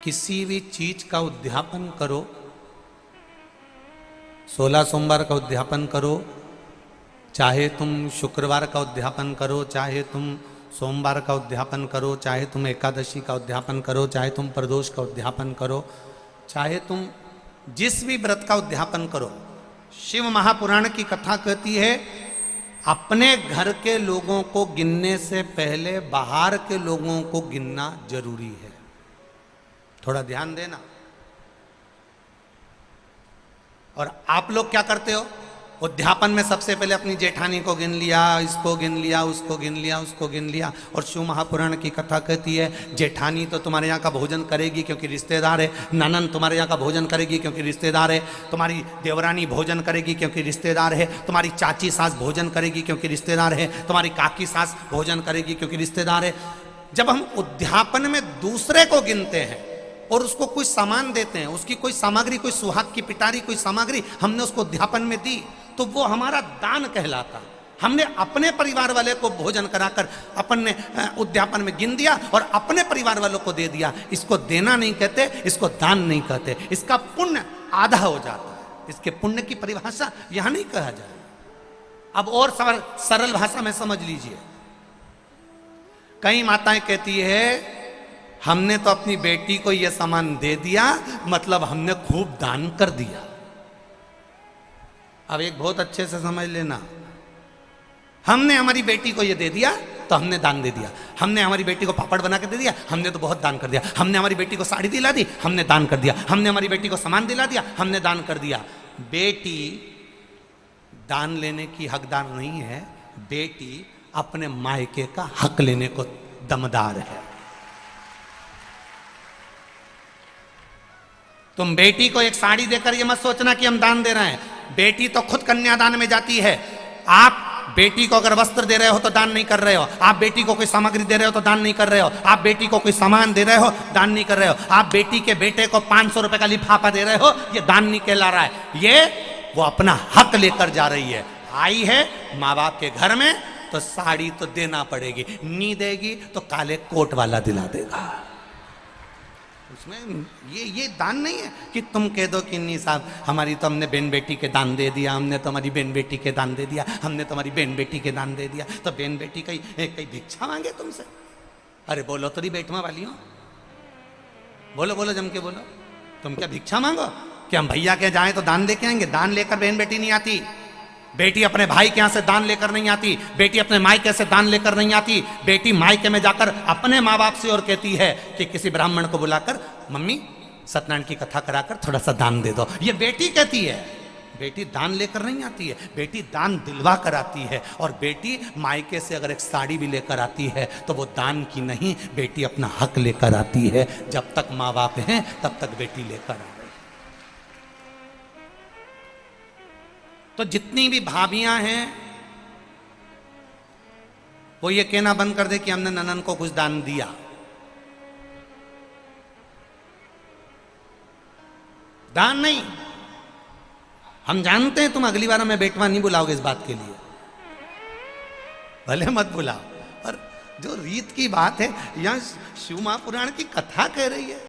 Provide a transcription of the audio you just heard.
किसी भी चीज का उद्यापन करो, 16 सोमवार का उद्यापन करो, चाहे तुम शुक्रवार का उद्यापन करो, चाहे तुम सोमवार का उद्यापन करो, चाहे तुम एकादशी का उद्यापन करो, चाहे तुम प्रदोष का उद्यापन करो, चाहे तुम जिस भी व्रत का उद्यापन करो, शिव महापुराण की कथा कहती है अपने घर के लोगों को गिनने से पहले बाहर के लोगों को गिनना जरूरी है। थोड़ा ध्यान देना। और आप लोग क्या करते हो? उद्यापन में सबसे पहले अपनी जेठानी को गिन लिया, इसको गिन लिया, उसको गिन लिया, उसको गिन लिया। और शिव महापुराण की कथा कहती है जेठानी तो तुम्हारे यहाँ का भोजन करेगी क्योंकि रिश्तेदार है, ननन तुम्हारे यहाँ का भोजन करेगी क्योंकि रिश्तेदार है, तुम्हारी देवरानी भोजन करेगी क्योंकि रिश्तेदार है, तुम्हारी चाची सास भोजन करेगी क्योंकि रिश्तेदार है, तुम्हारी काकी सास भोजन करेगी क्योंकि रिश्तेदार है। जब हम उद्यापन में दूसरे को गिनते हैं और उसको कोई सामान देते हैं, उसकी कोई सामग्री, कोई सुहाग की पिटारी, कोई सामग्री हमने उसको उद्यापन में दी, तो वो हमारा दान कहलाता। हमने अपने परिवार वाले को भोजन कराकर अपन ने उद्यापन में गिन दिया और अपने परिवार वालों को दे दिया। इसको देना नहीं कहते, इसको दान नहीं कहते, इसका पुण्य आधा हो जाता है। इसके पुण्य की परिभाषा यहां नहीं कहा जाए। अब और सरल भाषा में समझ लीजिए। कई माताएं कहती है हमने तो अपनी बेटी को यह सामान दे दिया, मतलब हमने खूब दान कर दिया। अब एक बहुत अच्छे से समझ लेना, हमने हमारी बेटी को ये दे दिया तो हमने दान दे दिया। हमने हमारी बेटी को पापड़ बना के दे दिया, हमने तो बहुत दान कर दिया। हमने हमारी बेटी को साड़ी दिला दी, हमने दान कर दिया। हमने हमारी बेटी को सामान दिला दिया, हमने दान कर दिया। बेटी दान लेने की हकदार नहीं है, बेटी अपने मायके का हक लेने को दमदार है। तुम बेटी को एक साड़ी देकर ये मत सोचना कि हम दान दे रहे हैं। बेटी तो खुद कन्यादान में जाती है। आप बेटी को अगर वस्त्र दे रहे हो तो दान नहीं कर रहे हो। आप बेटी को कोई सामग्री दे रहे हो तो दान नहीं कर रहे हो। आप बेटी को कोई सामान दे रहे हो, दान नहीं कर रहे हो। आप बेटी के बेटे को 500 रुपए का लिफाफा दे रहे हो, ये दान नहीं कहला रहा है। ये वो अपना हक लेकर जा रही है। आई है माँ बाप के घर में तो साड़ी तो देना पड़ेगी, नहीं देगी तो काले कोट वाला दिला देगा। उसमें ये दान नहीं है कि तुम कह दो कि नहीं साहब हमारी तो हमने बहन बेटी के दान दे दिया, हमने तो हमारी बहन बेटी के दान दे दिया, हमने तो हमारी बहन बेटी के दान दे दिया। तो बहन बेटी कहीं भिक्षा मांगे तुमसे? अरे बोलो तो नहीं बेटवा वाली हो, बोलो बोलो जम के बोलो। तुम क्या भिक्षा मांगो कि हम भैया के जाएं तो दान लेके आएंगे? दान लेकर बहन बेटी नहीं आती। बेटी अपने भाई के यहाँ से दान लेकर नहीं आती। बेटी अपने मायके से दान लेकर नहीं आती। बेटी मायके में जाकर अपने माँ बाप से और कहती है कि किसी ब्राह्मण को बुलाकर मम्मी सत्यनारायण की कथा कराकर थोड़ा सा दान दे दो। ये बेटी कहती है। बेटी दान लेकर नहीं आती है, बेटी दान दिलवा कर आती है। और बेटी मायके से अगर एक साड़ी भी लेकर आती है तो वो दान की नहीं, बेटी अपना हक लेकर आती है। जब तक माँ बाप हैं तब तक बेटी लेकर आ। तो जितनी भी भाभियां हैं वो ये कहना बंद कर दे कि हमने ननन को कुछ दान दिया। दान नहीं। हम जानते हैं तुम अगली बार हमें बेटवा नहीं बुलाओगे इस बात के लिए, भले मत बुलाओ। और जो रीत की बात है, यहां शिव महापुराण की कथा कह रही है।